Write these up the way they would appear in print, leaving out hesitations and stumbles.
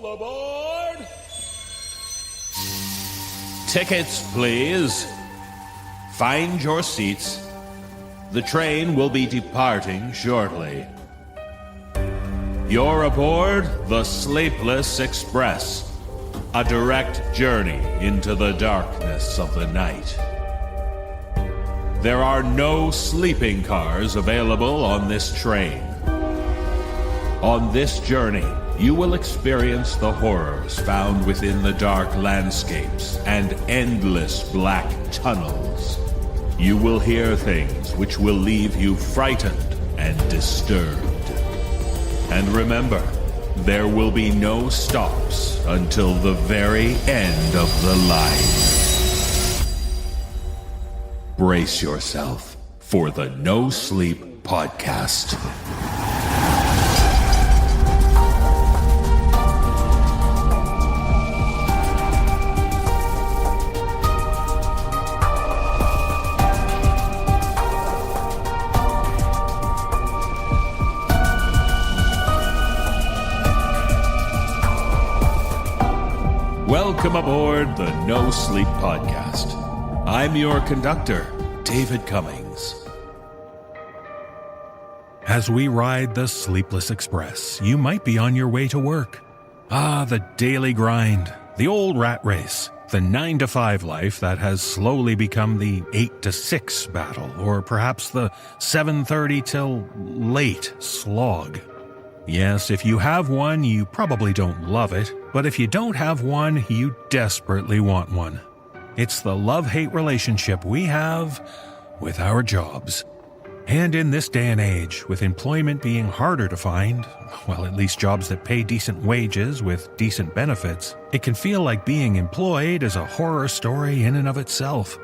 All aboard! Tickets, please. Find your seats. The train will be departing shortly. You're aboard the Sleepless Express, a direct journey into the darkness of the night. There are no sleeping cars available on this train. On this journey, you will experience the horrors found within the dark landscapes and endless black tunnels. You will hear things which will leave you frightened and disturbed. And remember, there will be no stops until the very end of the line. Brace yourself for the No Sleep Podcast. Welcome aboard the No Sleep Podcast. I'm your conductor, David Cummings. As we ride the Sleepless Express, you might be on your way to work. The daily grind, the old rat race, the 9-to-5 life that has slowly become the 8-to-6 battle, or perhaps the 7:30 till late slog. Yes, if you have one, you probably don't love it, but if you don't have one, you desperately want one. It's the love-hate relationship we have with our jobs. And in this day and age, with employment being harder to find, well, at least jobs that pay decent wages with decent benefits, it can feel like being employed is a horror story in and of itself.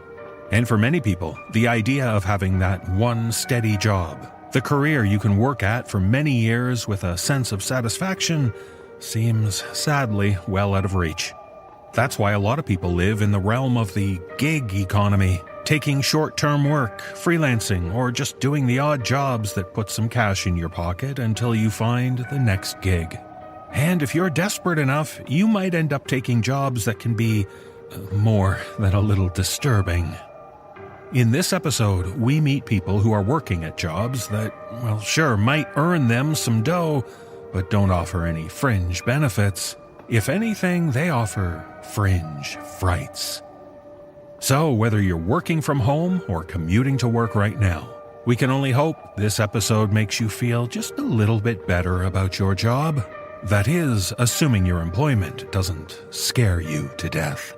And for many people, the idea of having that one steady job, the career you can work at for many years with a sense of satisfaction, seems sadly well out of reach. That's why a lot of people live in the realm of the gig economy, taking short-term work, freelancing, or just doing the odd jobs that put some cash in your pocket until you find the next gig. And if you're desperate enough, you might end up taking jobs that can be more than a little disturbing. In this episode, we meet people who are working at jobs that, well, sure, might earn them some dough, but don't offer any fringe benefits. If anything, they offer fringe frights. So, whether you're working from home or commuting to work right now, we can only hope this episode makes you feel just a little bit better about your job. That is, assuming your employment doesn't scare you to death.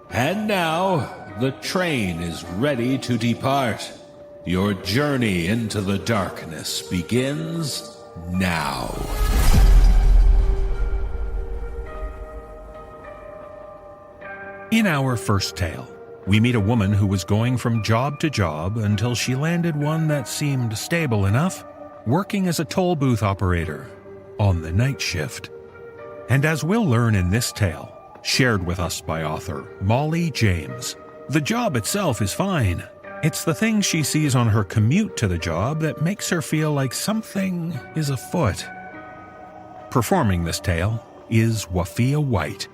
And now, the train is ready to depart. Your journey into the darkness begins now. In our first tale, we meet a woman who was going from job to job until she landed one that seemed stable enough, working as a toll booth operator on the night shift. And as we'll learn in this tale, shared with us by author Molly James, the job itself is fine. It's the things she sees on her commute to the job that makes her feel like something is afoot. Performing this tale is Wafia White.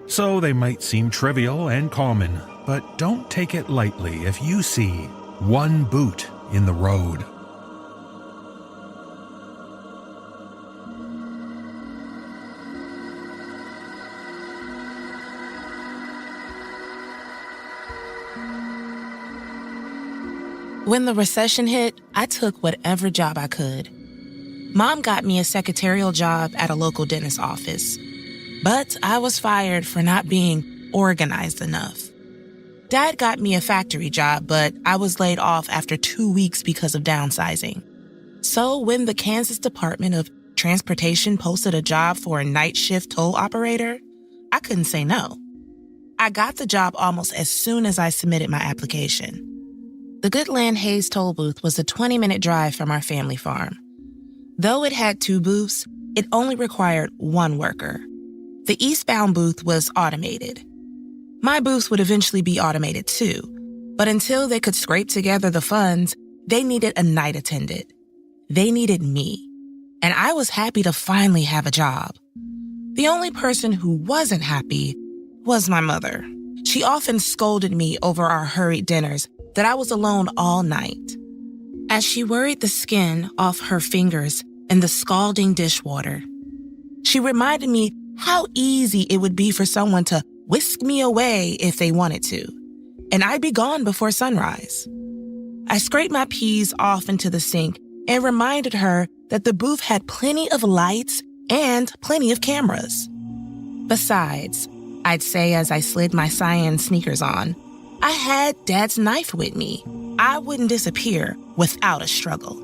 So they might seem trivial and common, but don't take it lightly if you see one boot in the road. When the recession hit, I took whatever job I could. Mom got me a secretarial job at a local dentist's office, but I was fired for not being organized enough. Dad got me a factory job, but I was laid off after 2 weeks because of downsizing. So when the Kansas Department of Transportation posted a job for a night shift toll operator, I couldn't say no. I got the job almost as soon as I submitted my application. The Goodland Hayes toll booth was a 20-minute drive from our family farm. Though it had 2 booths, it only required 1 worker. The eastbound booth was automated. My booth would eventually be automated too, but until they could scrape together the funds, they needed a night attendant. They needed me, and I was happy to finally have a job. The only person who wasn't happy was my mother. She often scolded me over our hurried dinners that I was alone all night. As she worried the skin off her fingers in the scalding dishwater, she reminded me how easy it would be for someone to whisk me away if they wanted to, and I'd be gone before sunrise. I scraped my peas off into the sink and reminded her that the booth had plenty of lights and plenty of cameras. Besides, I'd say as I slid my cyan sneakers on, I had Dad's knife with me. I wouldn't disappear without a struggle.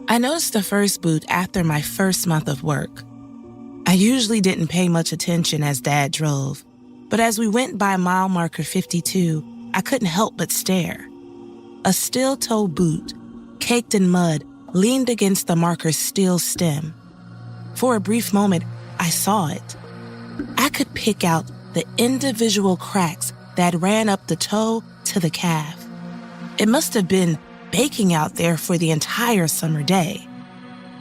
I noticed the first boot after my first month of work. I usually didn't pay much attention as Dad drove, but as we went by mile marker 52, I couldn't help but stare. A steel-toe boot, caked in mud, leaned against the marker's steel stem. For a brief moment, I saw it. I could pick out the individual cracks that ran up the toe to the calf. It must have been baking out there for the entire summer day.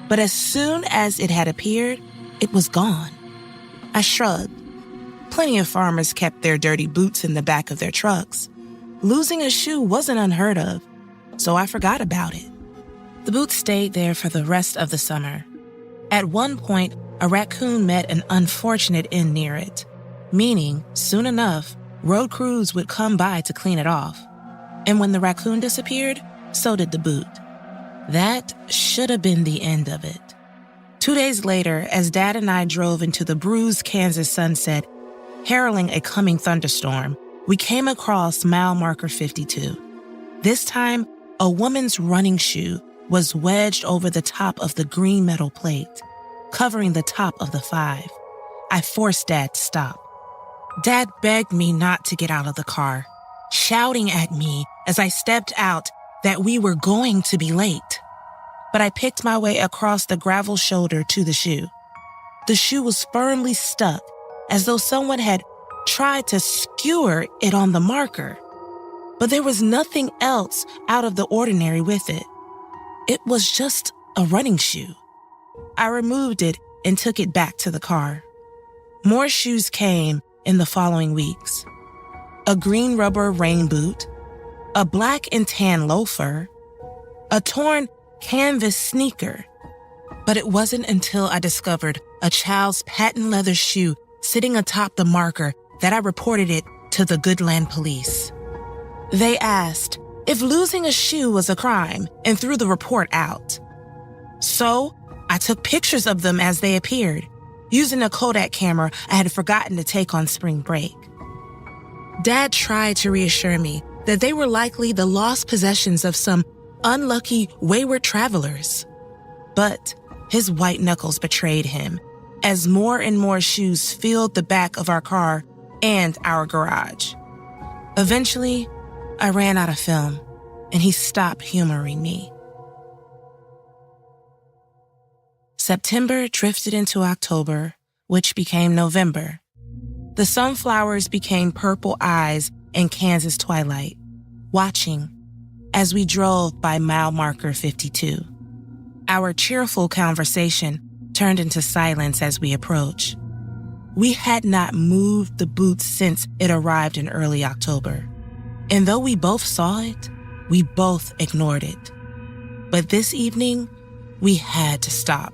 But as soon as it had appeared, it was gone. I shrugged. Plenty of farmers kept their dirty boots in the back of their trucks. Losing a shoe wasn't unheard of, so I forgot about it. The boots stayed there for the rest of the summer. At one point, a raccoon met an unfortunate end near it, meaning, soon enough, road crews would come by to clean it off. And when the raccoon disappeared, so did the boot. That should have been the end of it. 2 days later, as Dad and I drove into the bruised Kansas sunset, heralding a coming thunderstorm, we came across mile marker 52. This time, a woman's running shoe was wedged over the top of the green metal plate, covering the top of the 5. I forced Dad to stop. Dad begged me not to get out of the car, shouting at me as I stepped out that we were going to be late. But I picked my way across the gravel shoulder to the shoe. The shoe was firmly stuck, as though someone had tried to skewer it on the marker. But there was nothing else out of the ordinary with it. It was just a running shoe. I removed it and took it back to the car. More shoes came in the following weeks. A green rubber rain boot, a black and tan loafer, a torn canvas sneaker. But it wasn't until I discovered a child's patent leather shoe sitting atop the marker that I reported it to the Goodland police. They asked if losing a shoe was a crime and threw the report out. So I took pictures of them as they appeared, using a Kodak camera I had forgotten to take on spring break. Dad tried to reassure me that they were likely the lost possessions of some unlucky, wayward travelers. But his white knuckles betrayed him as more and more shoes filled the back of our car and our garage. Eventually, I ran out of film, and he stopped humoring me. September drifted into October, which became November. The sunflowers became purple eyes in Kansas twilight, watching as we drove by mile marker 52. Our cheerful conversation turned into silence as we approached. We had not moved the boots since it arrived in early October. And though we both saw it, we both ignored it. But this evening, we had to stop.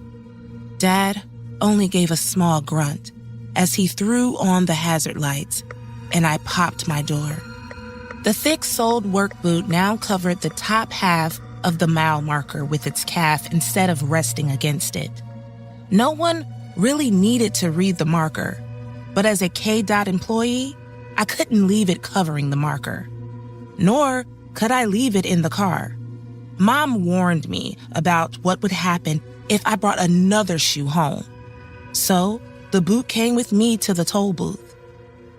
Dad only gave a small grunt as he threw on the hazard lights, and I popped my door. The thick-soled work boot now covered the top half of the mile marker with its calf instead of resting against it. No one really needed to read the marker, but as a KDOT employee, I couldn't leave it covering the marker. Nor could I leave it in the car. Mom warned me about what would happen if I brought another shoe home. So the boot came with me to the toll booth.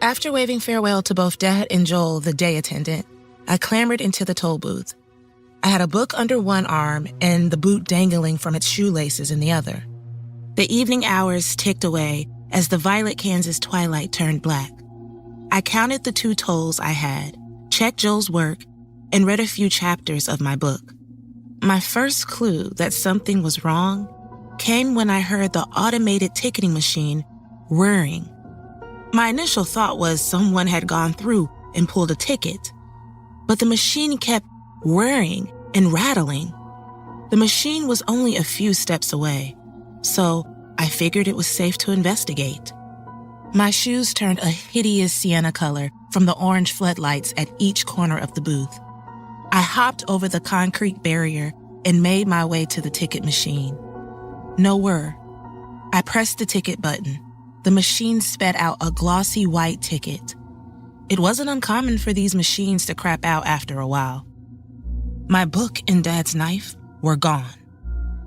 After waving farewell to both Dad and Joel, the day attendant, I clambered into the toll booth. I had a book under one arm and the boot dangling from its shoelaces in the other. The evening hours ticked away as the violet Kansas twilight turned black. I counted the 2 tolls I had, checked Joel's work, and read a few chapters of my book. My first clue that something was wrong came when I heard the automated ticketing machine whirring. My initial thought was someone had gone through and pulled a ticket, but the machine kept whirring and rattling. The machine was only a few steps away, so I figured it was safe to investigate. My shoes turned a hideous sienna color from the orange floodlights at each corner of the booth. I hopped over the concrete barrier and made my way to the ticket machine. No whir. I pressed the ticket button. The machine sped out a glossy white ticket. It wasn't uncommon for these machines to crap out after a while. My book and Dad's knife were gone.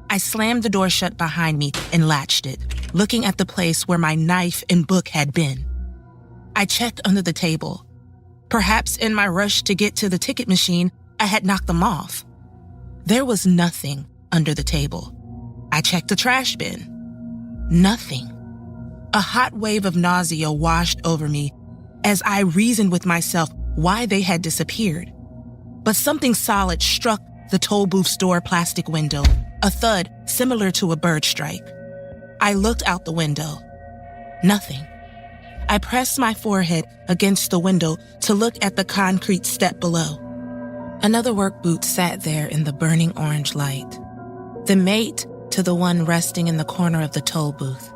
I slammed the door shut behind me and latched it, looking at the place where my knife and book had been. I checked under the table. Perhaps in my rush to get to the ticket machine, I had knocked them off. There was nothing under the table. I checked the trash bin. Nothing. A hot wave of nausea washed over me as I reasoned with myself why they had disappeared. But something solid struck the toll booth's door plastic window, a thud similar to a bird strike. I looked out the window. Nothing. I pressed my forehead against the window to look at the concrete step below. Another work boot sat there in the burning orange light, the mate to the one resting in the corner of the toll booth.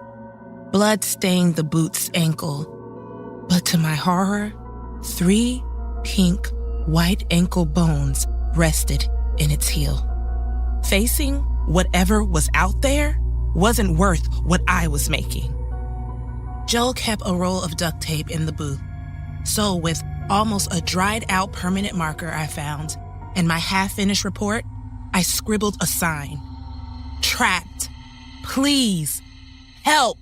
Blood stained the boot's ankle, but to my horror, 3 pink, white ankle bones rested in its heel. Facing whatever was out there wasn't worth what I was making. Joe kept a roll of duct tape in the booth, so with almost a dried-out permanent marker I found and my half-finished report, I scribbled a sign. Trapped. Please. Help.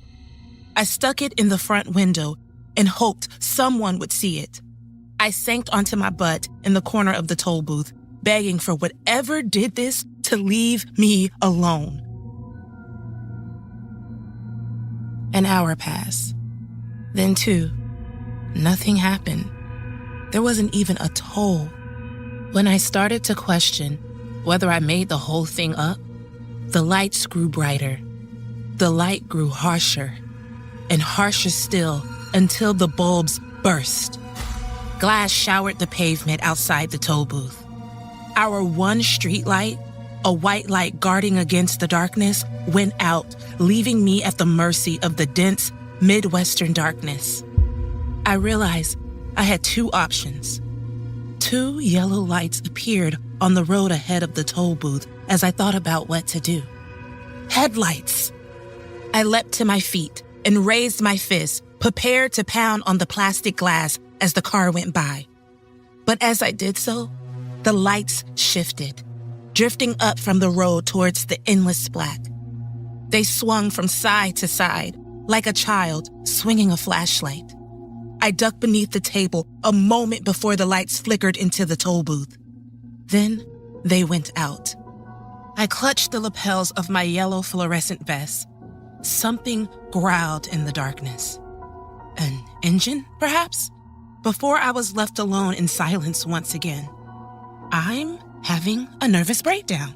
I stuck it in the front window and hoped someone would see it. I sank onto my butt in the corner of the toll booth, begging for whatever did this to leave me alone. An hour passed. Then 2. Nothing happened. There wasn't even a toll. When I started to question whether I made the whole thing up, the lights grew brighter. The light grew harsher, and harsher still until the bulbs burst. Glass showered the pavement outside the toll booth. Our one street light, a white light guarding against the darkness, went out, leaving me at the mercy of the dense Midwestern darkness. I realized I had 2 options. 2 yellow lights appeared on the road ahead of the toll booth as I thought about what to do. Headlights! I leapt to my feet and raised my fist, prepared to pound on the plastic glass as the car went by. But as I did so, the lights shifted, drifting up from the road towards the endless black. They swung from side to side, like a child swinging a flashlight. I ducked beneath the table a moment before the lights flickered into the toll booth. Then they went out. I clutched the lapels of my yellow fluorescent vest. Something growled in the darkness. An engine, perhaps? Before I was left alone in silence once again. I'm having a nervous breakdown,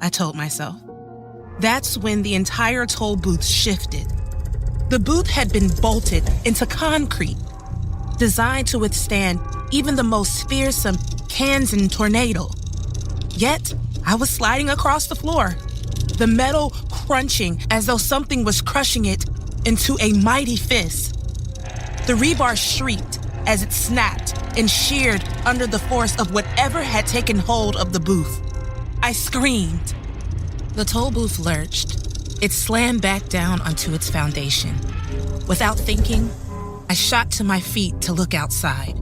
I told myself. That's when the entire toll booth shifted. The booth had been bolted into concrete, designed to withstand even the most fearsome Kansan tornado. Yet, I was sliding across the floor, the metal crunching as though something was crushing it into a mighty fist. The rebar shrieked as it snapped and sheared under the force of whatever had taken hold of the booth. I screamed. The toll booth lurched. It slammed back down onto its foundation. Without thinking, I shot to my feet to look outside.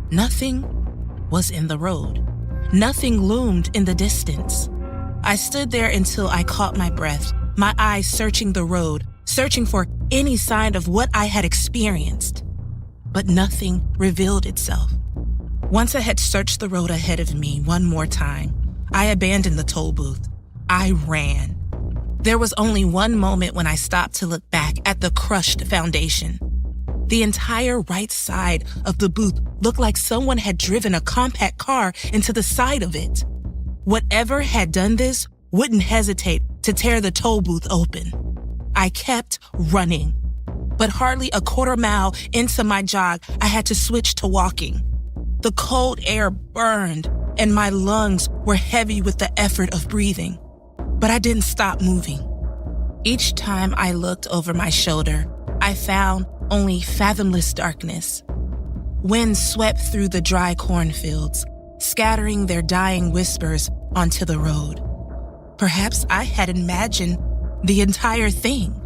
Nothing was in the road. Nothing loomed in the distance. I stood there until I caught my breath, my eyes searching the road, searching for any sign of what I had experienced. But nothing revealed itself. Once I had searched the road ahead of me one more time, I abandoned the toll booth. I ran. There was only one moment when I stopped to look back at the crushed foundation. The entire right side of the booth looked like someone had driven a compact car into the side of it. Whatever had done this wouldn't hesitate to tear the toll booth open. I kept running, but hardly a quarter mile into my jog, I had to switch to walking. The cold air burned, and my lungs were heavy with the effort of breathing. But I didn't stop moving. Each time I looked over my shoulder, I found only fathomless darkness. Wind swept through the dry cornfields, scattering their dying whispers onto the road. Perhaps I had imagined the entire thing.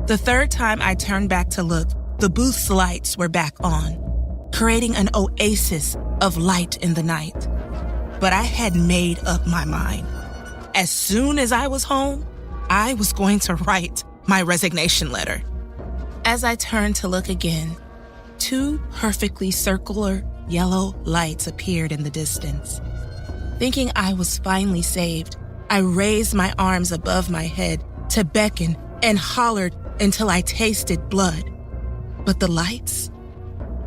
The third time I turned back to look, the booth's lights were back on, creating an oasis of light in the night. But I had made up my mind. As soon as I was home, I was going to write my resignation letter. As I turned to look again, 2 perfectly circular yellow lights appeared in the distance. Thinking I was finally saved, I raised my arms above my head to beckon and hollered until I tasted blood. But the lights,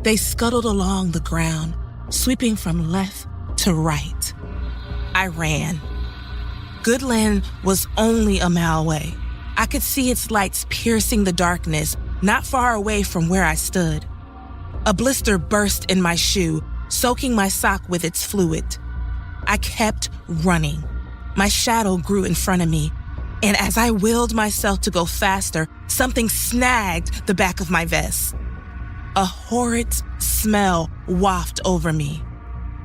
they scuttled along the ground, sweeping from left to right. I ran. Goodland was only a mile away. I could see its lights piercing the darkness, not far away from where I stood. A blister burst in my shoe, soaking my sock with its fluid. I kept running. My shadow grew in front of me, and as I willed myself to go faster, something snagged the back of my vest. A horrid smell wafted over me.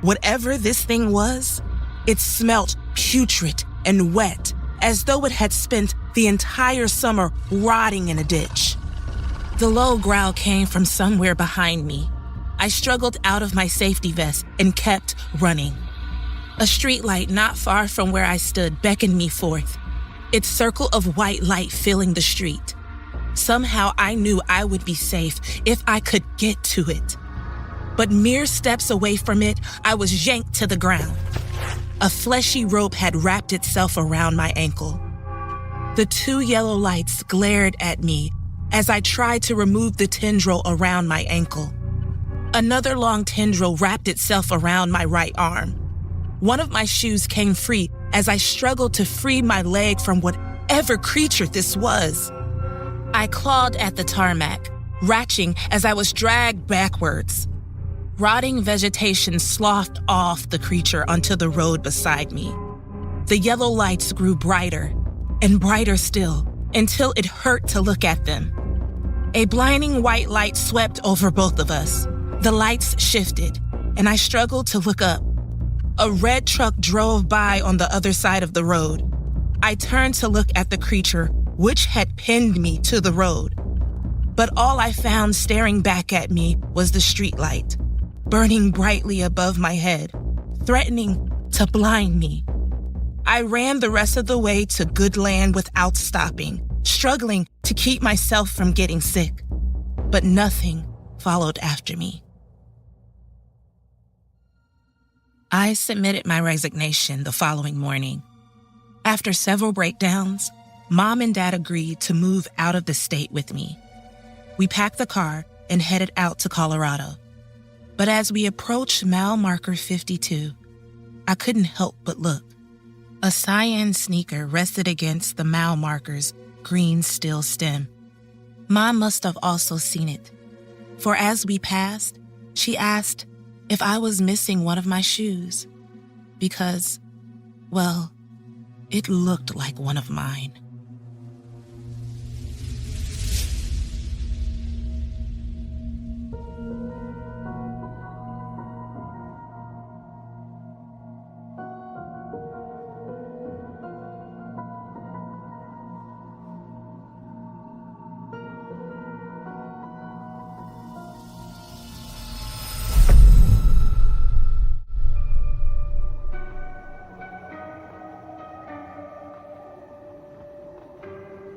Whatever this thing was, it smelt putrid and wet, as though it had spent the entire summer rotting in a ditch. The low growl came from somewhere behind me. I struggled out of my safety vest and kept running. A streetlight not far from where I stood beckoned me forth, its circle of white light filling the street. Somehow I knew I would be safe if I could get to it. But mere steps away from it, I was yanked to the ground. A fleshy rope had wrapped itself around my ankle. The 2 yellow lights glared at me as I tried to remove the tendril around my ankle. Another long tendril wrapped itself around my right arm. One of my shoes came free as I struggled to free my leg from whatever creature this was. I clawed at the tarmac, retching as I was dragged backwards. Rotting vegetation sloughed off the creature onto the road beside me. The yellow lights grew brighter and brighter still until it hurt to look at them. A blinding white light swept over both of us. The lights shifted, and I struggled to look up. A red truck drove by on the other side of the road. I turned to look at the creature, which had pinned me to the road. But all I found staring back at me was the streetlight, burning brightly above my head, threatening to blind me. I ran the rest of the way to Goodland without stopping, struggling to keep myself from getting sick. But nothing followed after me. I submitted my resignation the following morning. After several breakdowns, Mom and Dad agreed to move out of the state with me. We packed the car and headed out to Colorado. But as we approached mile marker 52, I couldn't help but look. A cyan sneaker rested against the mile marker's green steel stem. Mom must have also seen it, for as we passed, she asked if I was missing one of my shoes, because, well, it looked like one of mine.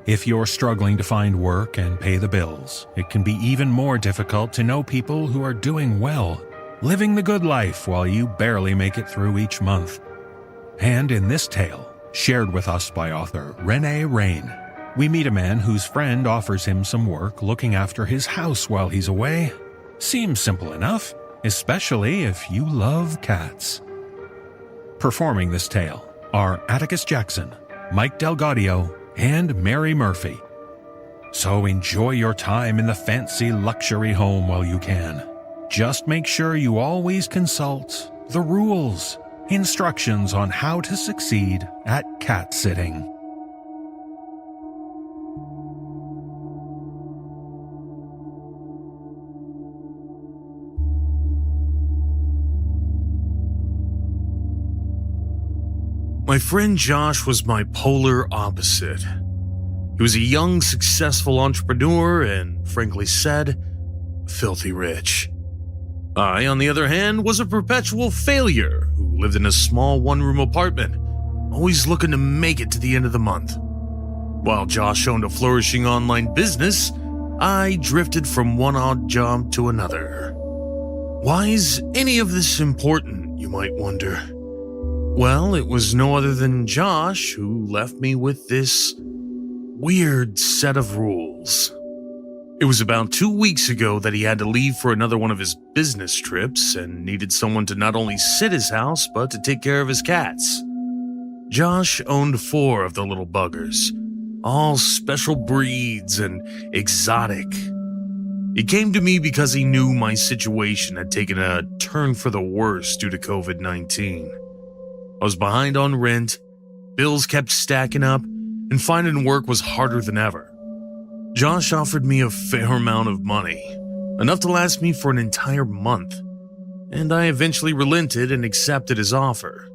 If you're struggling to find work and pay the bills, it can be even more difficult to know people who are doing well, living the good life while you barely make it through each month. And in this tale, shared with us by author Renee Rain, we meet a man whose friend offers him some work looking after his house while he's away. Seems simple enough, especially if you love cats. Performing this tale are Atticus Jackson, Mike Delgadio, and Mary Murphy. So enjoy your time in the fancy luxury home while you can. Just make sure you always consult the rules, instructions on how to succeed at cat sitting. My friend Josh was my polar opposite. He was a young, successful entrepreneur and, frankly said, filthy rich. I, on the other hand, was a perpetual failure who lived in a small one-room apartment, always looking to make it to the end of the month. While Josh owned a flourishing online business, I drifted from one odd job to another. Why is any of this important, you might wonder? Well, it was no other than Josh who left me with this weird set of rules. It was about 2 weeks ago that he had to leave for another one of his business trips and needed someone to not only sit his house, but to take care of his cats. Josh owned 4 of the little buggers, all special breeds and exotic. He came to me because he knew my situation had taken a turn for the worse due to COVID-19. I was behind on rent, bills kept stacking up, and finding work was harder than ever. Josh offered me a fair amount of money, enough to last me for an entire month, and I eventually relented and accepted his offer.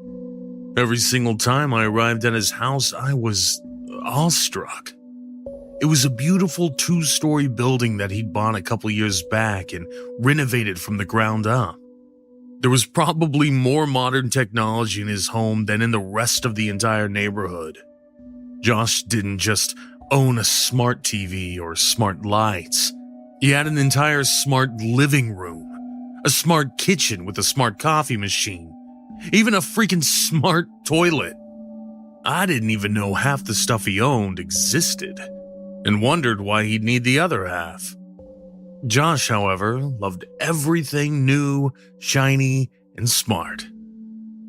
Every single time I arrived at his house, I was awestruck. It was a beautiful 2-story building that he'd bought a couple years back and renovated from the ground up. There was probably more modern technology in his home than in the rest of the entire neighborhood. Josh didn't just own a smart TV or smart lights. He had an entire smart living room, a smart kitchen with a smart coffee machine, even a freaking smart toilet. I didn't even know half the stuff he owned existed, and wondered why he'd need the other half. Josh, however, loved everything new, shiny, and smart.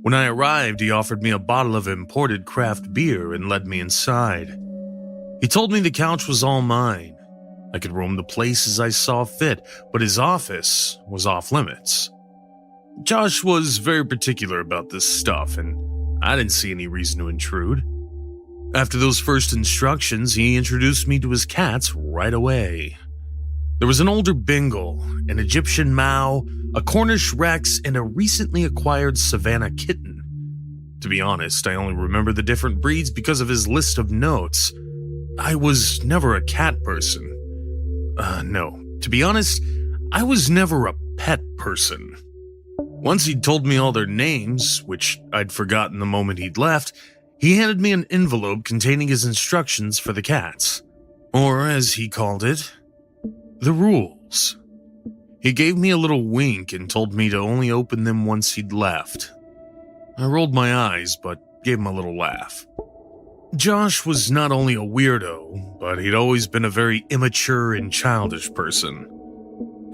When I arrived, he offered me a bottle of imported craft beer and led me inside. He told me the couch was all mine. I could roam the places I saw fit, but his office was off limits. Josh was very particular about this stuff, and I didn't see any reason to intrude. After those first instructions, he introduced me to his cats right away. There was an older Bengal, an Egyptian Mau, a Cornish Rex, and a recently acquired Savannah kitten. To be honest, I only remember the different breeds because of his list of notes. I was never a cat person. No. To be honest, I was never a pet person. Once he'd told me all their names, which I'd forgotten the moment he'd left, he handed me an envelope containing his instructions for the cats. Or, as he called it, the rules. He gave me a little wink and told me to only open them once he'd left. I rolled my eyes, but gave him a little laugh. Josh was not only a weirdo, but he'd always been a very immature and childish person.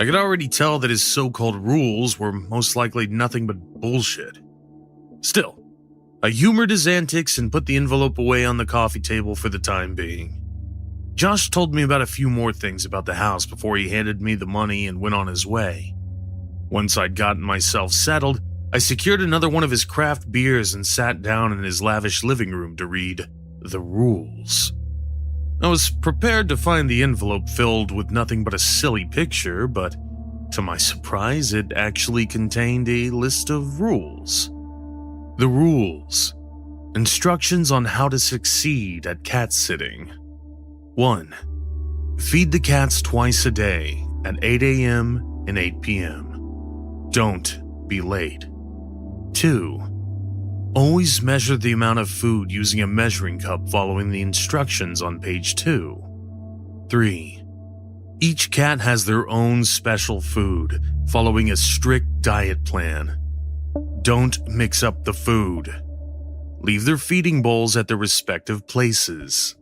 I could already tell that his so-called rules were most likely nothing but bullshit. Still, I humored his antics and put the envelope away on the coffee table for the time being. Josh told me about a few more things about the house before he handed me the money and went on his way. Once I'd gotten myself settled, I secured another one of his craft beers and sat down in his lavish living room to read the rules. I was prepared to find the envelope filled with nothing but a silly picture, but to my surprise, it actually contained a list of rules. The rules. Instructions on how to succeed at cat sitting. 1. Feed the cats twice a day at 8 a.m. and 8 p.m. Don't be late. 2. Always measure the amount of food using a measuring cup following the instructions on page 2. 3. Each cat has their own special food, following a strict diet plan. Don't mix up the food. Leave their feeding bowls at their respective places.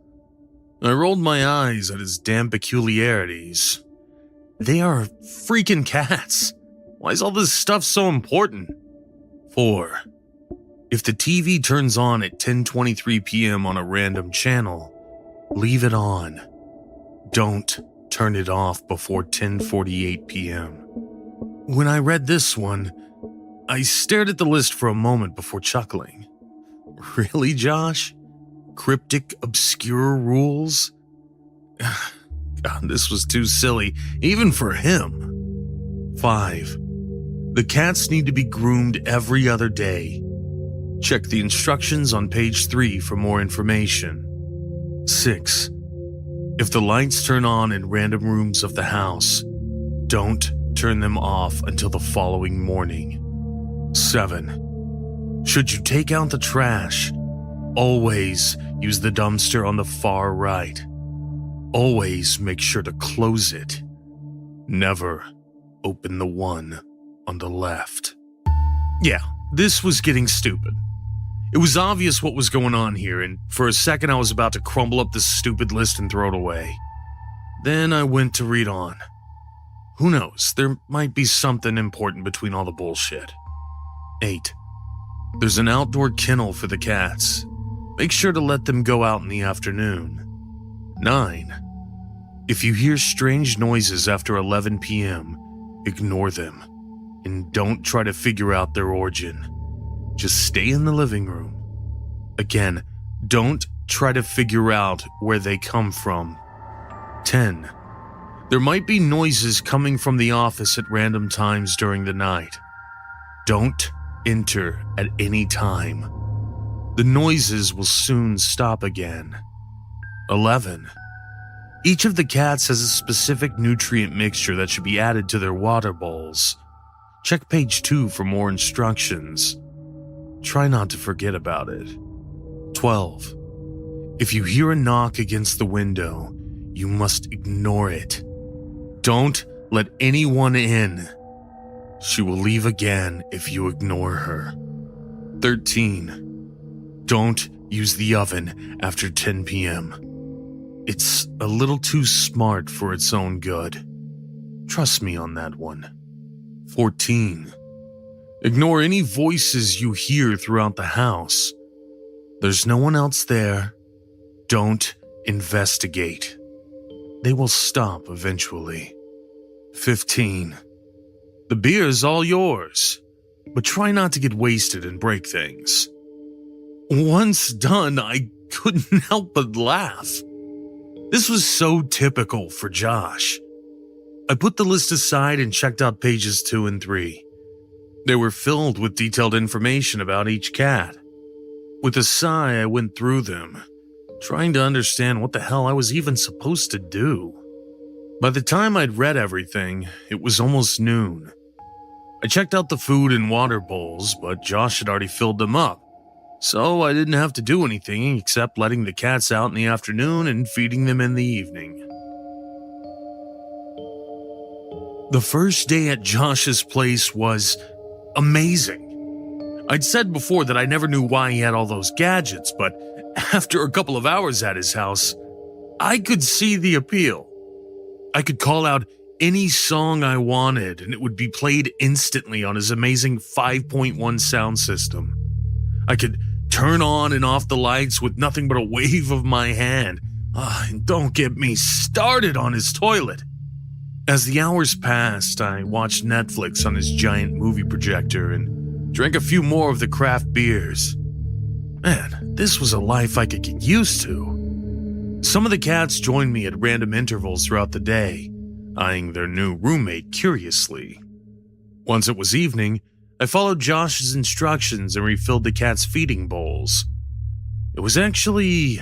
I rolled my eyes at his damn peculiarities. They are freaking cats. Why is all this stuff so important? 4. If the TV turns on at 10:23 p.m. on a random channel, leave it on. Don't turn it off before 10:48 p.m. When I read this one, I stared at the list for a moment before chuckling. Really, Josh? Cryptic, obscure rules? God, this was too silly, even for him. 5. The cats need to be groomed every other day. Check the instructions on page 3 for more information. 6. If the lights turn on in random rooms of the house, don't turn them off until the following morning. 7. Should you take out the trash, always use the dumpster on the far right. Always make sure to close it. Never open the one on the left. Yeah, this was getting stupid. It was obvious what was going on here, and for a second I was about to crumble up this stupid list and throw it away. Then I went to read on. Who knows, there might be something important between all the bullshit. 8. There's an outdoor kennel for the cats. Make sure to let them go out in the afternoon. 9. If you hear strange noises after 11 p.m., ignore them, and don't try to figure out their origin. Just stay in the living room. Again, don't try to figure out where they come from. 10. There might be noises coming from the office at random times during the night. Don't enter at any time. The noises will soon stop again. 11. Each of the cats has a specific nutrient mixture that should be added to their water bowls. Check page 2 for more instructions. Try not to forget about it. 12. If you hear a knock against the window, you must ignore it. Don't let anyone in. She will leave again if you ignore her. 13. Don't use the oven after 10 p.m. It's a little too smart for its own good. Trust me on that one. 14. Ignore any voices you hear throughout the house. There's no one else there. Don't investigate. They will stop eventually. 15. The beer's all yours, but try not to get wasted and break things. Once done, I couldn't help but laugh. This was so typical for Josh. I put the list aside and checked out pages 2 and 3. They were filled with detailed information about each cat. With a sigh, I went through them, trying to understand what the hell I was even supposed to do. By the time I'd read everything, it was almost noon. I checked out the food and water bowls, but Josh had already filled them up, so I didn't have to do anything except letting the cats out in the afternoon and feeding them in the evening. The first day at Josh's place was amazing. I'd said before that I never knew why he had all those gadgets, but after a couple of hours at his house, I could see the appeal. I could call out any song I wanted and it would be played instantly on his amazing 5.1 sound system. I could turn on and off the lights with nothing but a wave of my hand. And don't get me started on his toilet. As the hours passed, I watched Netflix on his giant movie projector and drank a few more of the craft beers. Man, this was a life I could get used to. Some of the cats joined me at random intervals throughout the day, eyeing their new roommate curiously. Once it was evening, I followed Josh's instructions and refilled the cats' feeding bowls. It was actually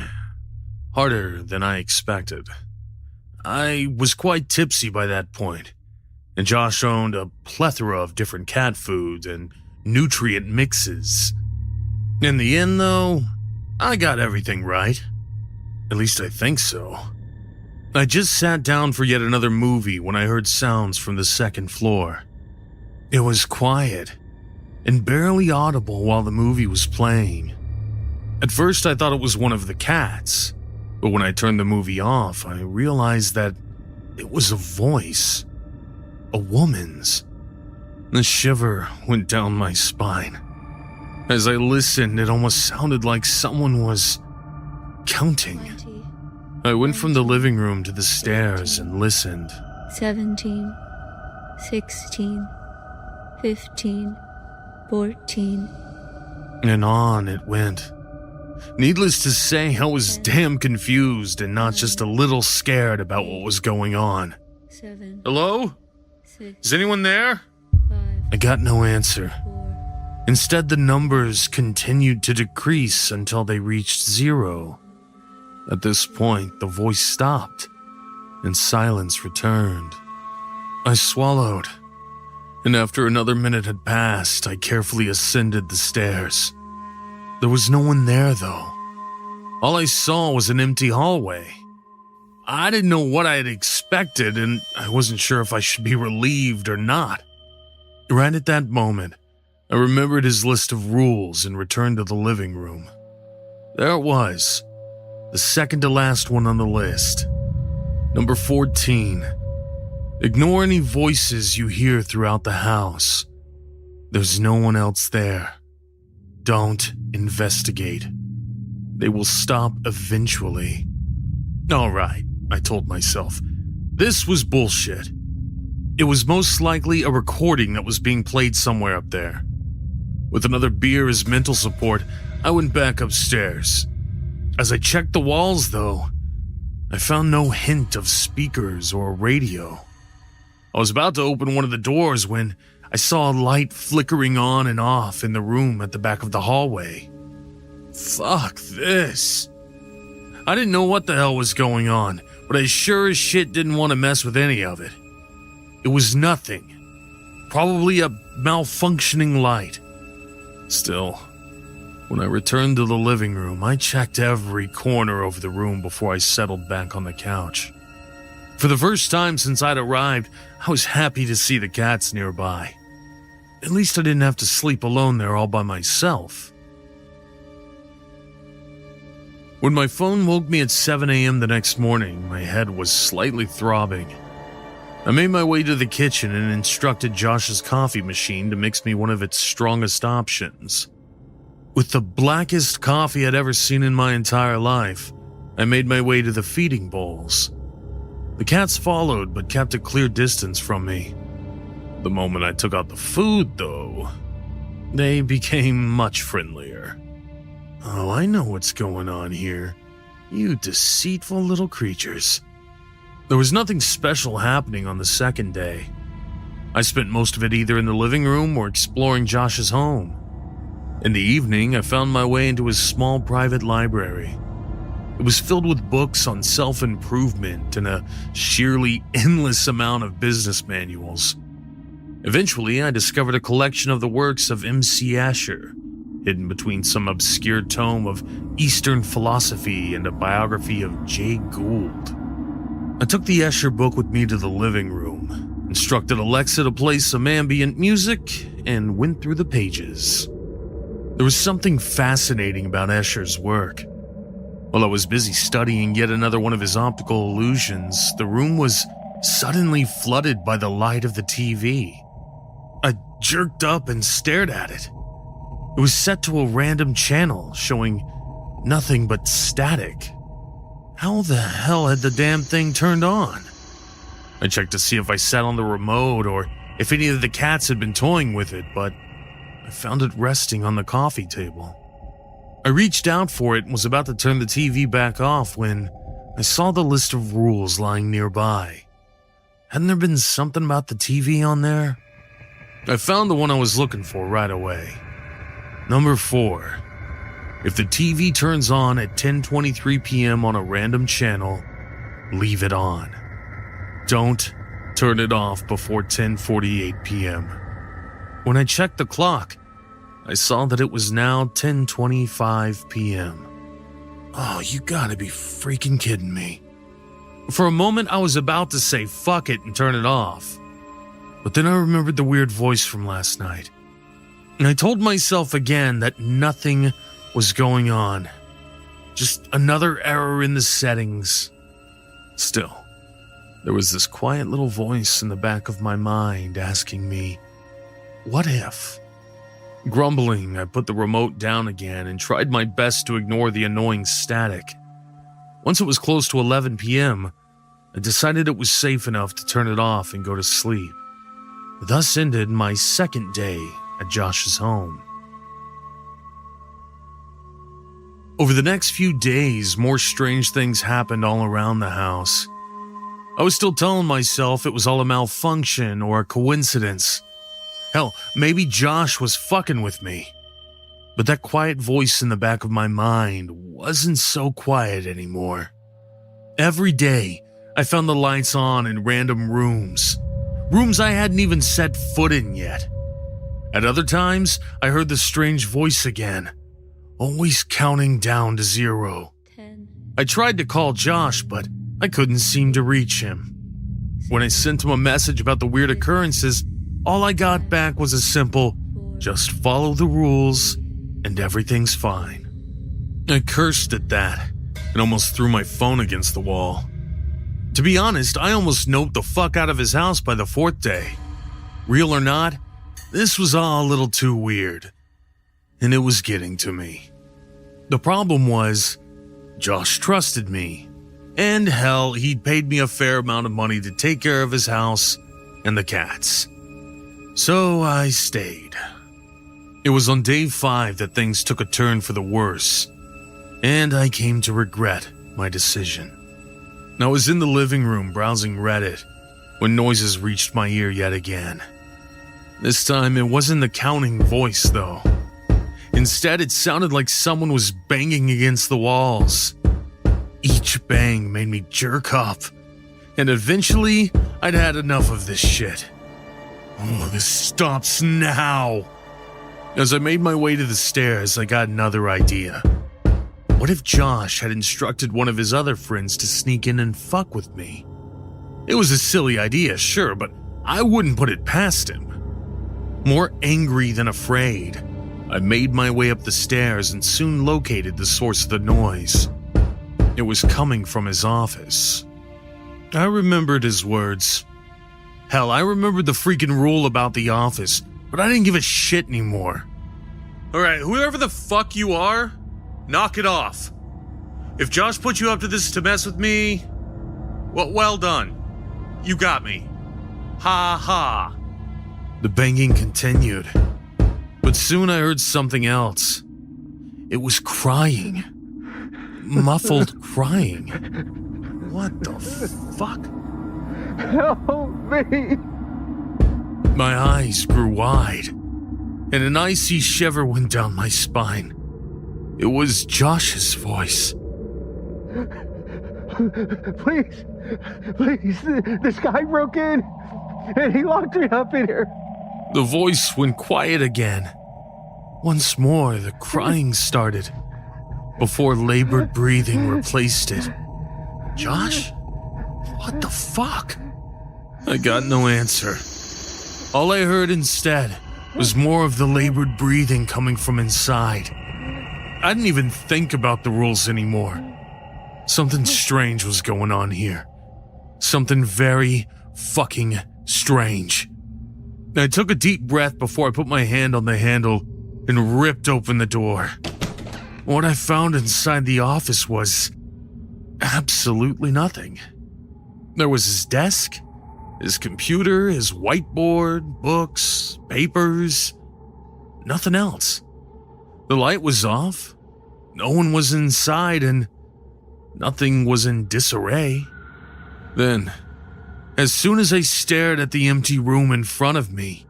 harder than I expected. I was quite tipsy by that point, and Josh owned a plethora of different cat foods and nutrient mixes. In the end, though, I got everything right. At least I think so. I just sat down for yet another movie when I heard sounds from the second floor. It was quiet and barely audible while the movie was playing. At first, I thought it was one of the cats. But when I turned the movie off, I realized that it was a voice. A woman's. The shiver went down my spine. As I listened, it almost sounded like someone was counting. 20, I went from the living room to the stairs and listened. 17, 16, 15, 14. And on it went. Needless to say, I was damn confused and not just a little scared about what was going on. 7, Hello? 6, Is anyone there? 5, I got no answer. 4. Instead, the numbers continued to decrease until they reached 0. At this point, the voice stopped, and silence returned. I swallowed, and after another minute had passed, I carefully ascended the stairs. There was no one there, though. All I saw was an empty hallway. I didn't know what I had expected, and I wasn't sure if I should be relieved or not. Right at that moment, I remembered his list of rules and returned to the living room. There it was, the second to last one on the list. Number 14. Ignore any voices you hear throughout the house. There's no one else there. Don't investigate. They will stop eventually. All right, I told myself. This was bullshit. It was most likely a recording that was being played somewhere up there. With another beer as mental support, I went back upstairs. As I checked the walls, though, I found no hint of speakers or radio. I was about to open one of the doors when I saw a light flickering on and off in the room at the back of the hallway. Fuck this. I didn't know what the hell was going on, but I sure as shit didn't want to mess with any of it. It was nothing. Probably a malfunctioning light. Still, when I returned to the living room, I checked every corner of the room before I settled back on the couch. For the first time since I'd arrived, I was happy to see the cats nearby. At least I didn't have to sleep alone there all by myself. When my phone woke me at 7 a.m. the next morning, my head was slightly throbbing. I made my way to the kitchen and instructed Josh's coffee machine to mix me one of its strongest options. With the blackest coffee I'd ever seen in my entire life, I made my way to the feeding bowls. The cats followed but kept a clear distance from me. The moment I took out the food, though, they became much friendlier. Oh, I know what's going on here. You deceitful little creatures. There was nothing special happening on the second day. I spent most of it either in the living room or exploring Josh's home. In the evening, I found my way into his small private library. It was filled with books on self-improvement and a sheerly endless amount of business manuals. Eventually, I discovered a collection of the works of M.C. Escher, hidden between some obscure tome of Eastern philosophy and a biography of Jay Gould. I took the Escher book with me to the living room, instructed Alexa to play some ambient music, and went through the pages. There was something fascinating about Escher's work. While I was busy studying yet another one of his optical illusions, the room was suddenly flooded by the light of the TV. I jerked up and stared at it. It was set to a random channel, showing nothing but static. How the hell had the damn thing turned on? I checked to see if I sat on the remote or if any of the cats had been toying with it, but I found it resting on the coffee table. I reached out for it and was about to turn the TV back off when I saw the list of rules lying nearby. Hadn't there been something about the TV on there? I found the one I was looking for right away. Number 4. If the TV turns on at 10:23 p.m. on a random channel, leave it on. Don't turn it off before 10:48 p.m. When I checked the clock, I saw that it was now 10:25 p.m. Oh, you gotta be freaking kidding me. For a moment, I was about to say fuck it and turn it off. But then I remembered the weird voice from last night. And I told myself again that nothing was going on. Just another error in the settings. Still, there was this quiet little voice in the back of my mind asking me, what if? Grumbling, I put the remote down again and tried my best to ignore the annoying static. Once it was close to 11 p.m., I decided it was safe enough to turn it off and go to sleep. Thus ended my second day at Josh's home. Over the next few days, more strange things happened all around the house. I was still telling myself it was all a malfunction or a coincidence. Hell, maybe Josh was fucking with me. But that quiet voice in the back of my mind wasn't so quiet anymore. Every day, I found the lights on in random rooms. Rooms I hadn't even set foot in yet. At other times, I heard the strange voice again, always counting down to 0. 10. I tried to call Josh, but I couldn't seem to reach him. When I sent him a message about the weird occurrences, all I got back was a simple, just follow the rules and everything's fine. I cursed at that and almost threw my phone against the wall. To be honest, I almost noped the fuck out of his house by the 4th day. Real or not, this was all a little too weird, and it was getting to me. The problem was, Josh trusted me, and hell, he'd paid me a fair amount of money to take care of his house and the cats. So I stayed. It was on day 5 that things took a turn for the worse, and I came to regret my decision. I was in the living room browsing Reddit when noises reached my ear yet again. This time it wasn't the counting voice though. Instead, it sounded like someone was banging against the walls. Each bang made me jerk up, and eventually I'd had enough of this shit. Oh, this stops now. As I made my way to the stairs, I got another idea. What if Josh had instructed one of his other friends to sneak in and fuck with me? It was a silly idea, sure, but I wouldn't put it past him. More angry than afraid, I made my way up the stairs and soon located the source of the noise. It was coming from his office. I remembered his words. Hell, I remembered the freaking rule about the office, but I didn't give a shit anymore. Alright, whoever the fuck you are, knock it off. If Josh put you up to this to mess with me, well done. You got me. Ha ha. The banging continued, but soon I heard something else. It was crying. Muffled crying. What the fuck? Help me! My eyes grew wide, and an icy shiver went down my spine. It was Josh's voice. Please, this guy broke in, and he locked me up in here. The voice went quiet again. Once more, the crying started, before labored breathing replaced it. Josh? What the fuck? I got no answer. All I heard instead was more of the labored breathing coming from inside. I didn't even think about the rules anymore. Something strange was going on here. Something very fucking strange. I took a deep breath before I put my hand on the handle and ripped open the door. What I found inside the office was absolutely nothing. There was his desk, his computer, his whiteboard, books, papers, nothing else. The light was off, no one was inside, and nothing was in disarray. Then, as soon as I stared at the empty room in front of me,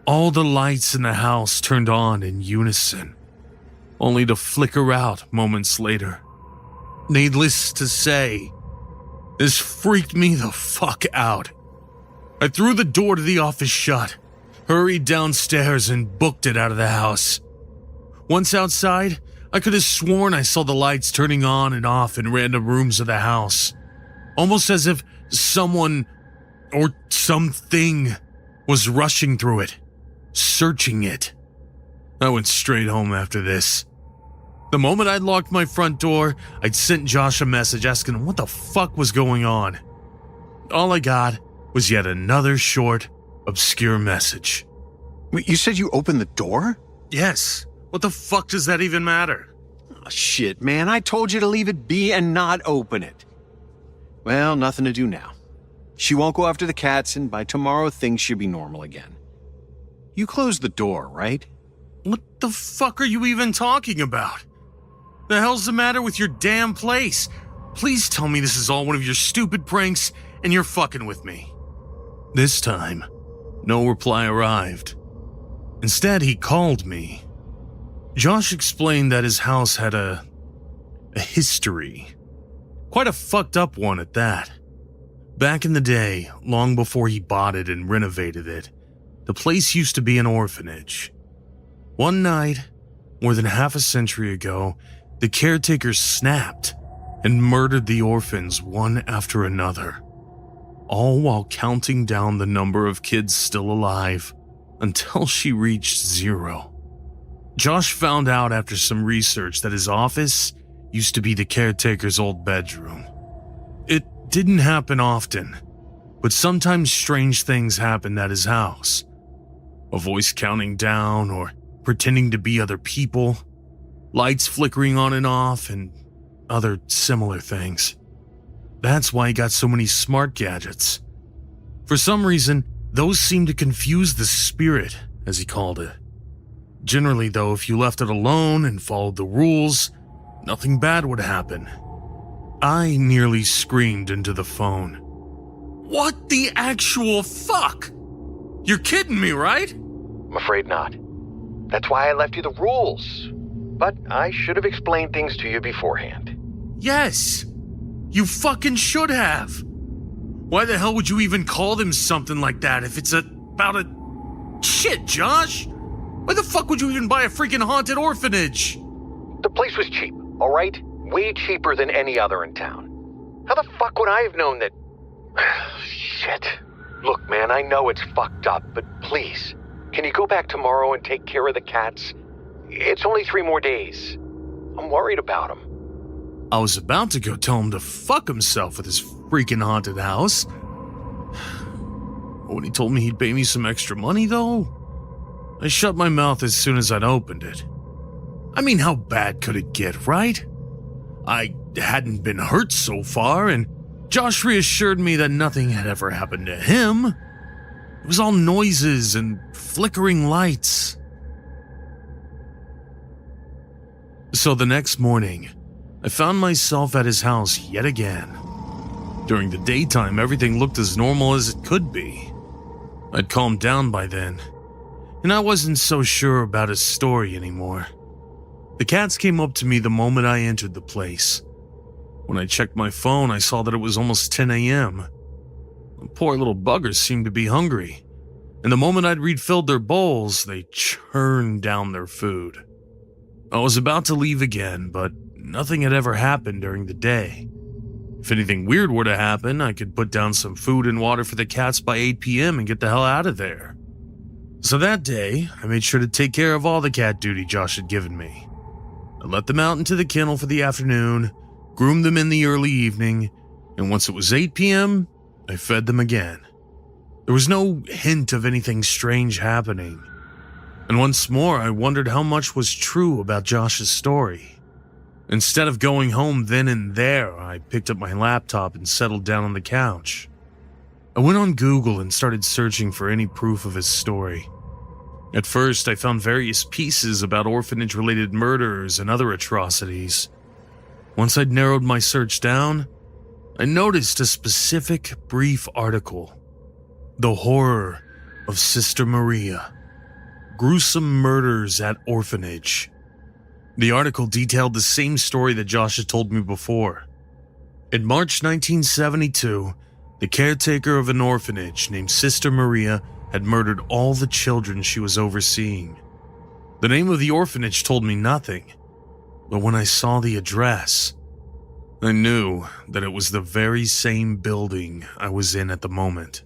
all the lights in the house turned on in unison, only to flicker out moments later. Needless to say, this freaked me the fuck out. I threw the door to the office shut, hurried downstairs, and booked it out of the house. Once outside, I could have sworn I saw the lights turning on and off in random rooms of the house, almost as if someone or something was rushing through it, searching it. I went straight home after this. The moment I'd locked my front door, I'd sent Josh a message asking what the fuck was going on. All I got was yet another short, obscure message. Wait, you said you opened the door? Yes. What the fuck does that even matter? Oh, shit, man. I told you to leave it be and not open it. Well, nothing to do now. She won't go after the cats, and by tomorrow things should be normal again. You closed the door, right? What the fuck are you even talking about? The hell's the matter with your damn place? Please tell me this is all one of your stupid pranks and you're fucking with me. This time, no reply arrived. Instead, he called me. Josh explained that his house had a history. Quite a fucked up one at that. Back in the day, long before he bought it and renovated it, the place used to be an orphanage. One night, more than half a century ago, the caretaker snapped and murdered the orphans one after another, all while counting down the number of kids still alive until she reached 0. Josh found out after some research that his office used to be the caretaker's old bedroom. It didn't happen often, but sometimes strange things happened at his house. A voice counting down or pretending to be other people, lights flickering on and off, and other similar things. That's why he got so many smart gadgets. For some reason, those seemed to confuse the spirit, as he called it. Generally, though, if you left it alone and followed the rules, nothing bad would happen. I nearly screamed into the phone. What the actual fuck? You're kidding me, right? I'm afraid not. That's why I left you the rules. But I should have explained things to you beforehand. Yes, you fucking should have. Why the hell would you even call them something like that if it's about a... Shit, Josh! Why the fuck would you even buy a freaking haunted orphanage? The place was cheap, all right? Way cheaper than any other in town. How the fuck would I have known that... Shit. Look, man, I know it's fucked up, but please, can you go back tomorrow and take care of the cats? It's only 3 more days. I'm worried about them. I was about to go tell him to fuck himself with his freaking haunted house. When he told me he'd pay me some extra money, though, I shut my mouth as soon as I'd opened it. I mean, how bad could it get, right? I hadn't been hurt so far, and Josh reassured me that nothing had ever happened to him. It was all noises and flickering lights. So the next morning, I found myself at his house yet again. During the daytime, everything looked as normal as it could be. I'd calmed down by then, and I wasn't so sure about his story anymore. The cats came up to me the moment I entered the place. When I checked my phone, I saw that it was almost 10 a.m. The poor little buggers seemed to be hungry, and the moment I'd refilled their bowls, they churned down their food. I was about to leave again, but nothing had ever happened during the day. If anything weird were to happen, I could put down some food and water for the cats by 8 p.m. and get the hell out of there. So that day, I made sure to take care of all the cat duty Josh had given me. I let them out into the kennel for the afternoon, groomed them in the early evening, and once it was 8 p.m., I fed them again. There was no hint of anything strange happening. And once more, I wondered how much was true about Josh's story. Instead of going home then and there, I picked up my laptop and settled down on the couch. I went on Google and started searching for any proof of his story. At first, I found various pieces about orphanage-related murders and other atrocities. Once I'd narrowed my search down, I noticed a specific brief article. The Horror of Sister Maria. Gruesome Murders at Orphanage. The article detailed the same story that Josh had told me before. In March 1972, the caretaker of an orphanage named Sister Maria had murdered all the children she was overseeing. The name of the orphanage told me nothing, but when I saw the address, I knew that it was the very same building I was in at the moment.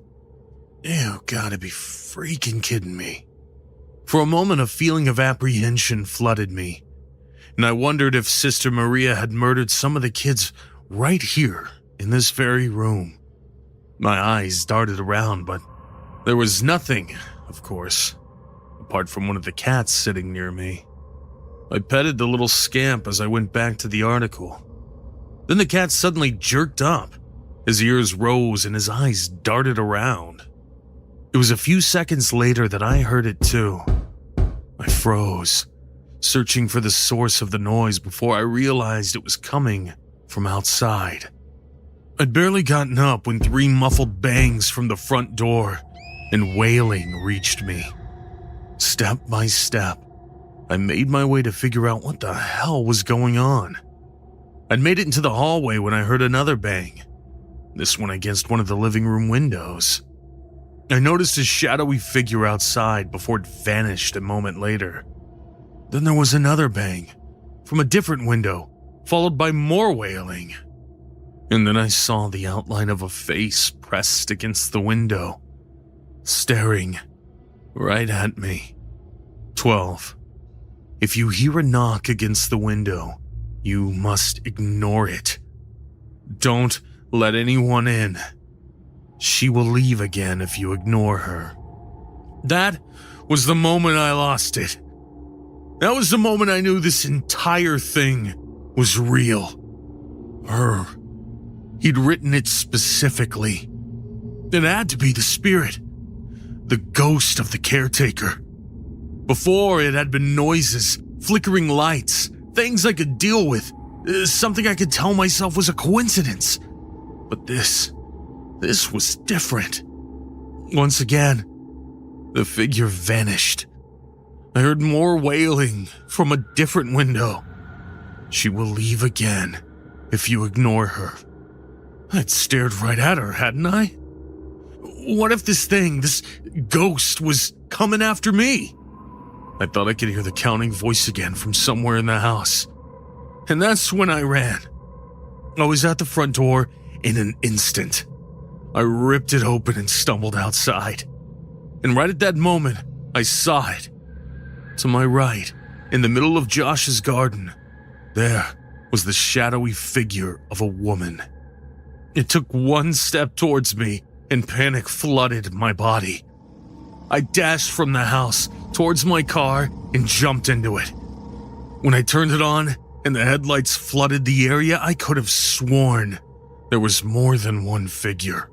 You gotta be freaking kidding me. For a moment, a feeling of apprehension flooded me, and I wondered if Sister Maria had murdered some of the kids right here in this very room. My eyes darted around, but there was nothing, of course. apart from one of the cats sitting near me. I petted the little scamp as I went back to the article. Then the cat suddenly jerked up. His ears rose and his eyes darted around. It was a few seconds later that I heard it too. I froze, searching for the source of the noise before I realized it was coming from outside. I'd barely gotten up when 3 muffled bangs from the front door and wailing reached me. Step by step, I made my way to figure out what the hell was going on. I'd made it into the hallway when I heard another bang, this one against one of the living room windows. I noticed a shadowy figure outside before it vanished a moment later. Then there was another bang from a different window, followed by more wailing. And then I saw the outline of a face pressed against the window, staring right at me. 12. If you hear a knock against the window, you must ignore it. Don't let anyone in. She will leave again if you ignore her. That was the moment I lost it. That was the moment I knew this entire thing was real. Her. He'd written it specifically. It had to be the spirit. The ghost of the caretaker. Before, it had been noises, flickering lights, things I could deal with, something I could tell myself was a coincidence. But this was different. Once again, the figure vanished. I heard more wailing from a different window. She will leave again if you ignore her. I'd stared right at her, hadn't I? What if this ghost was coming after me? I thought I could hear the counting voice again from somewhere in the house. And that's when I ran. I was at the front door in an instant. I ripped it open and stumbled outside. And right at that moment, I saw it. To my right, in the middle of Josh's garden, there was the shadowy figure of a woman. It took one step towards me, and panic flooded my body. I dashed from the house towards my car and jumped into it. When I turned it on and the headlights flooded the area, I could have sworn there was more than one figure.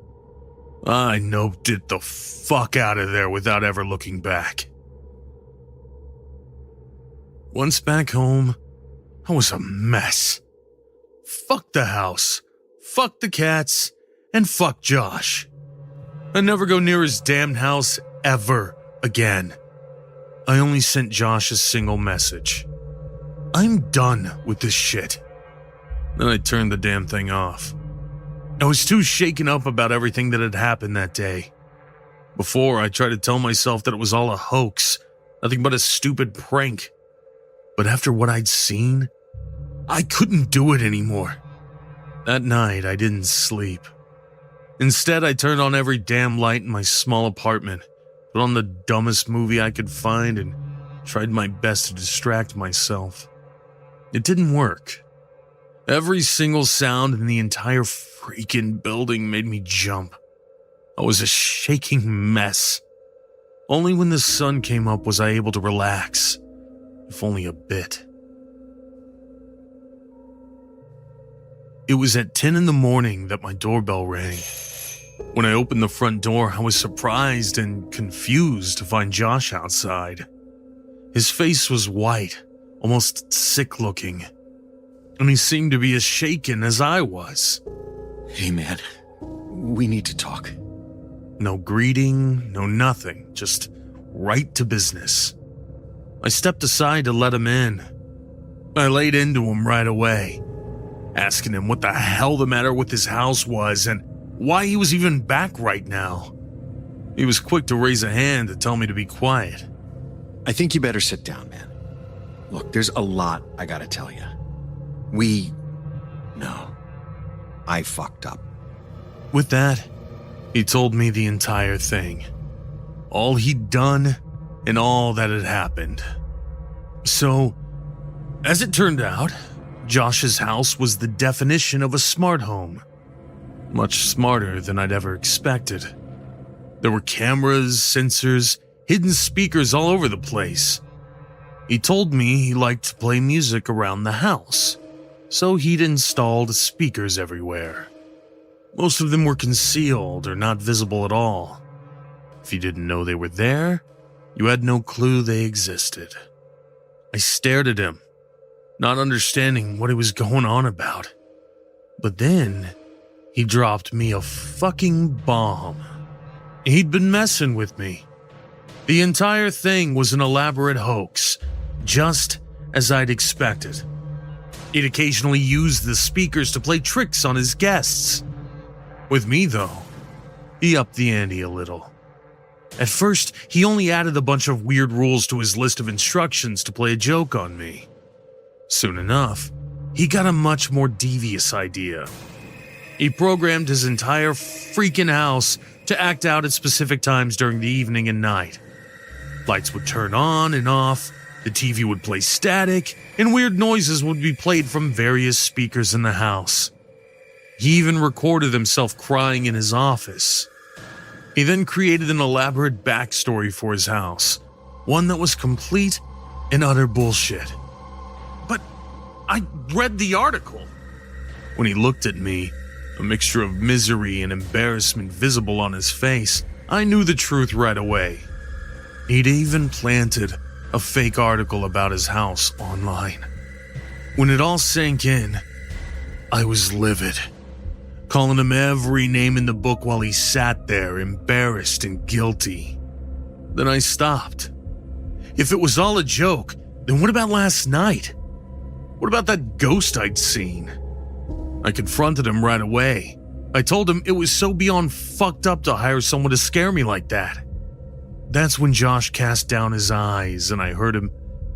I noped it the fuck out of there without ever looking back. Once back home, I was a mess. Fuck the house, fuck the cats, and fuck Josh. I'd never go near his damned house ever again. I only sent Josh a single message. I'm done with this shit. Then I turned the damn thing off. I was too shaken up about everything that had happened that day. Before, I tried to tell myself that it was all a hoax, nothing but a stupid prank. But after what I'd seen, I couldn't do it anymore. That night, I didn't sleep. Instead, I turned on every damn light in my small apartment, put on the dumbest movie I could find, and tried my best to distract myself. It didn't work. Every single sound in the entire freaking building made me jump. I was a shaking mess. Only when the sun came up was I able to relax, if only a bit. It was at 10 in the morning that my doorbell rang. When I opened the front door, I was surprised and confused to find Josh outside. His face was white, almost sick-looking, and he seemed to be as shaken as I was. Hey man, we need to talk. No greeting, no nothing, just right to business. I stepped aside to let him in. I laid into him right away, asking him what the hell the matter with his house was and why he was even back right now. He was quick to raise a hand to tell me to be quiet. I think you better sit down, man. Look, there's a lot I gotta tell you. I fucked up. With that, he told me the entire thing. All he'd done and all that had happened. So, as it turned out, Josh's house was the definition of a smart home. Much smarter than I'd ever expected. There were cameras, sensors, hidden speakers all over the place. He told me he liked to play music around the house, so he'd installed speakers everywhere. Most of them were concealed or not visible at all. If you didn't know they were there, you had no clue they existed. I stared at him, not understanding what he was going on about. But then, he dropped me a fucking bomb. He'd been messing with me. The entire thing was an elaborate hoax, just as I'd expected. He'd occasionally use the speakers to play tricks on his guests. With me, though, he upped the ante a little. At first, he only added a bunch of weird rules to his list of instructions to play a joke on me. Soon enough, he got a much more devious idea. He programmed his entire freaking house to act out at specific times during the evening and night. Lights would turn on and off, the TV would play static, and weird noises would be played from various speakers in the house. He even recorded himself crying in his office. He then created an elaborate backstory for his house, one that was complete and utter bullshit. But I read the article. When he looked at me, a mixture of misery and embarrassment visible on his face, I knew the truth right away. He'd even planted a fake article about his house online. When it all sank in, I was livid, calling him every name in the book while he sat there, embarrassed and guilty. Then I stopped. If it was all a joke, then what about last night? What about that ghost I'd seen? I confronted him right away. I told him it was so beyond fucked up to hire someone to scare me like that. That's when Josh cast down his eyes and I heard him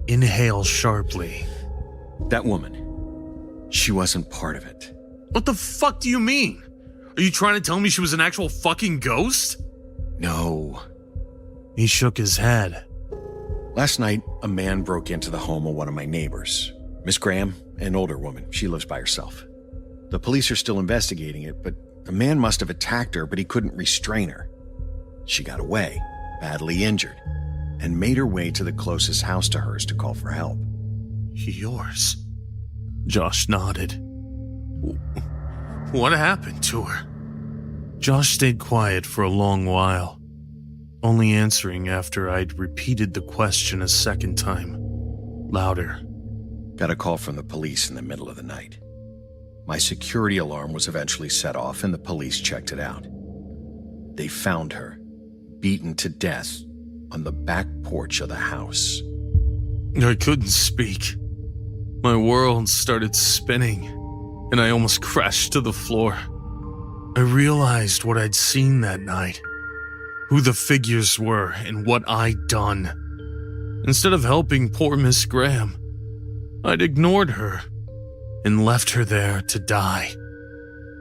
inhale sharply. That woman, she wasn't part of it. What the fuck do you mean? Are you trying to tell me she was an actual fucking ghost? No. He shook his head. Last night, a man broke into the home of one of my neighbors. Miss Graham, an older woman. She lives by herself. The police are still investigating it, but the man must have attacked her, but he couldn't restrain her. She got away, badly injured, and made her way to the closest house to hers to call for help. Yours? Josh nodded. What happened to her? Josh stayed quiet for a long while, only answering after I'd repeated the question a second time, louder. Got a call from the police in the middle of the night. My security alarm was eventually set off and the police checked it out. They found her, beaten to death, on the back porch of the house. I couldn't speak. My world started spinning, and I almost crashed to the floor. I realized what I'd seen that night, who the figures were, and what I'd done. Instead of helping poor Miss Graham, I'd ignored her and left her there to die,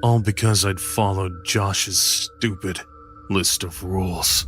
all because I'd followed Josh's stupid list of rules.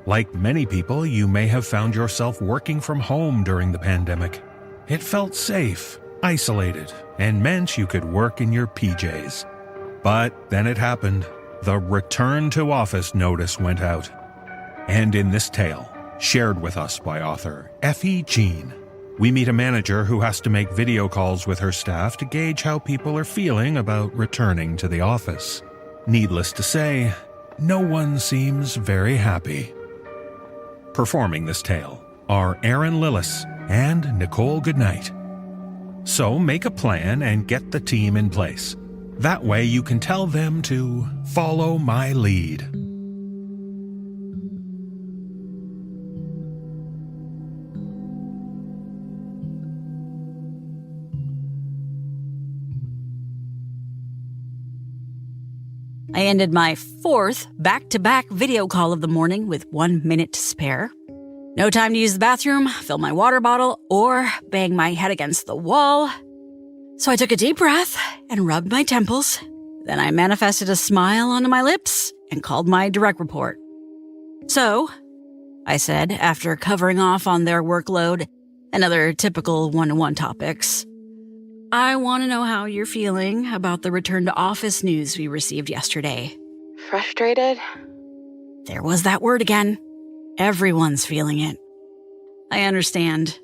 Like many people, you may have found yourself working from home during the pandemic. It felt safe, isolated, and meant you could work in your PJs. But then it happened. The return to office notice went out. And in this tale, shared with us by author Effie Jean, we meet a manager who has to make video calls with her staff to gauge how people are feeling about returning to the office. Needless to say, no one seems very happy. Performing this tale are Aaron Lillis and Nicole Goodnight. So make a plan and get the team in place. That way you can tell them to follow my lead. I ended my fourth back-to-back video call of the morning with 1 minute to spare. No time to use the bathroom, fill my water bottle, or bang my head against the wall. So I took a deep breath and rubbed my temples. Then I manifested a smile onto my lips and called my direct report. "So," I said, after covering off on their workload and other typical one-to-one topics, "I want to know how you're feeling about the return to office news we received yesterday." Frustrated? There was that word again. Everyone's feeling it. "I understand,"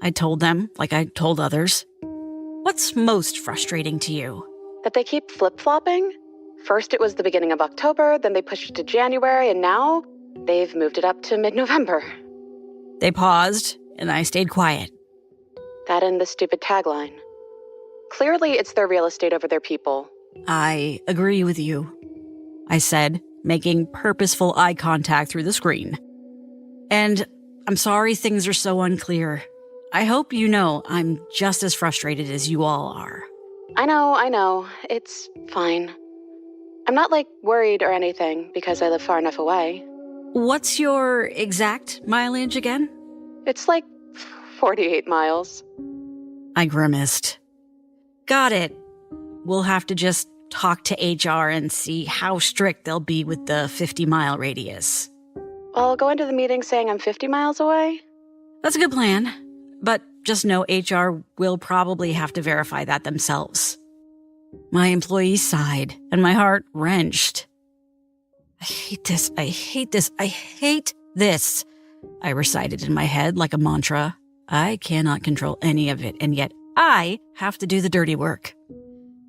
I told them, like I told others. "What's most frustrating to you?" That they keep flip-flopping? First it was the beginning of October, then they pushed it to January, and now they've moved it up to mid-November. They paused, and I stayed quiet. That and the stupid tagline. Clearly it's their real estate over their people. "I agree with you," I said, making purposeful eye contact through the screen. "And I'm sorry things are so unclear. I hope you know I'm just as frustrated as you all are." I know. It's fine. I'm not, worried or anything because I live far enough away. "What's your exact mileage again?" It's 48 miles. I grimaced. "Got it. We'll have to just talk to HR and see how strict they'll be with the 50-mile radius." I'll go into the meeting saying I'm 50 miles away. That's a good plan, but just know HR will probably have to verify that themselves. My employee sighed, and my heart wrenched. I hate this, I recited in my head like a mantra. I cannot control any of it, and yet I have to do the dirty work.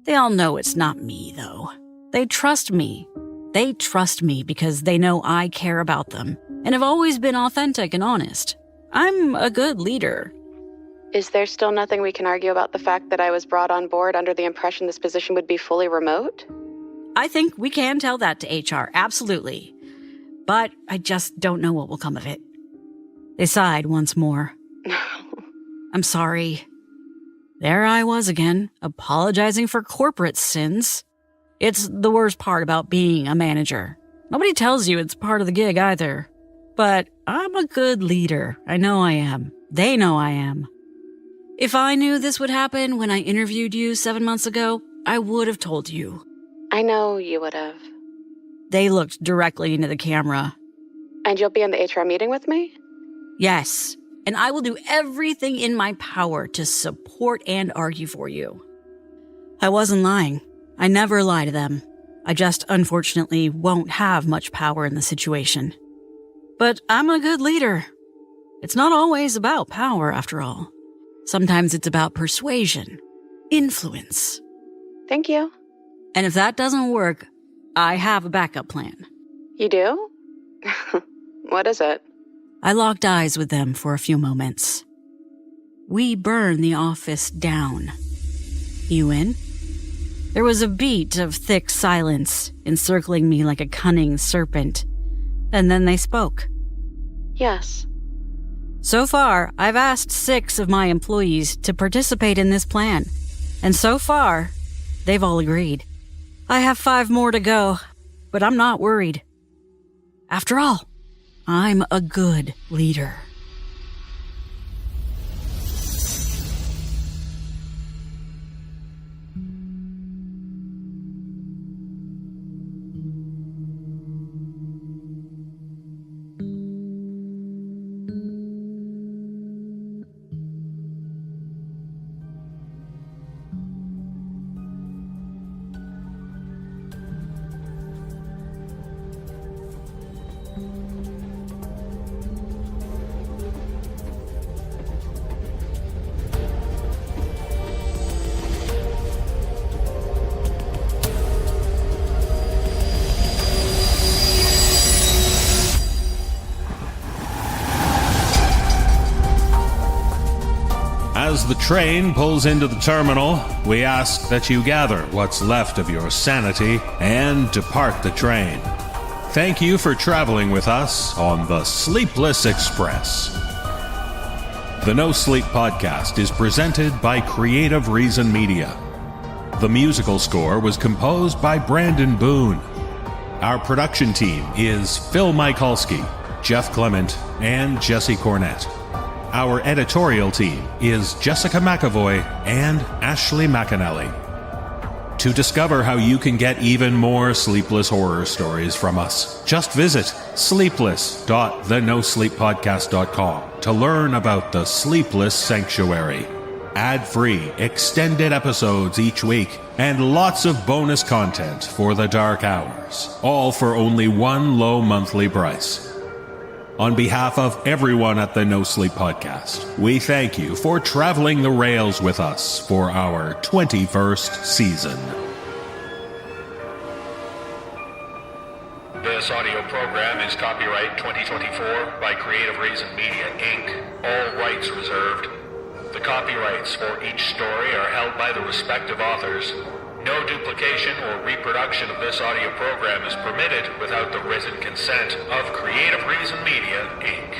They all know it's not me, though. They trust me. They trust me because they know I care about them and have always been authentic and honest. I'm a good leader. Is there still nothing we can argue about the fact that I was brought on board under the impression this position would be fully remote? I think we can tell that to HR, absolutely. But I just don't know what will come of it. They sighed once more. I'm sorry. There I was again, apologizing for corporate sins. It's the worst part about being a manager. Nobody tells you it's part of the gig either. But I'm a good leader. I know I am. They know I am. If I knew this would happen when I interviewed you 7 months ago, I would have told you. I know you would have. They looked directly into the camera. And you'll be in the HR meeting with me? Yes, and I will do everything in my power to support and argue for you. I wasn't lying. I never lie to them. I just unfortunately won't have much power in the situation. But I'm a good leader. It's not always about power, after all. Sometimes it's about persuasion, influence. Thank you. And if that doesn't work, I have a backup plan. You do? What is it? I locked eyes with them for a few moments. We burn the office down. You in? There was a beat of thick silence encircling me like a cunning serpent. And then they spoke. Yes. So far, I've asked 6 of my employees to participate in this plan. And so far, they've all agreed. I have 5 more to go, but I'm not worried. After all, I'm a good leader. As the train pulls into the terminal, we ask that you gather what's left of your sanity and depart the train. Thank you for traveling with us on the Sleepless Express. The Nosleep podcast is presented by Creative Reason Media. The musical score was composed by Brandon Boone. Our production team is Phil Michalski, Jeff Clement, and Jesse Cornett. Our editorial team is Jessica McAvoy and Ashley McAnally. To discover how you can get even more Sleepless horror stories from us, just visit sleepless.thenosleeppodcast.com to learn about the Sleepless Sanctuary. Ad-free, extended episodes each week, and lots of bonus content for the dark hours, all for only one low monthly price. On behalf of everyone at the No Sleep Podcast, we thank you for traveling the rails with us for our 21st season. This audio program is copyright 2024 by Creative Reason Media, Inc., all rights reserved. The copyrights for each story are held by the respective authors. No duplication or reproduction of this audio program is permitted without the written consent of Creative Reason Media, Inc.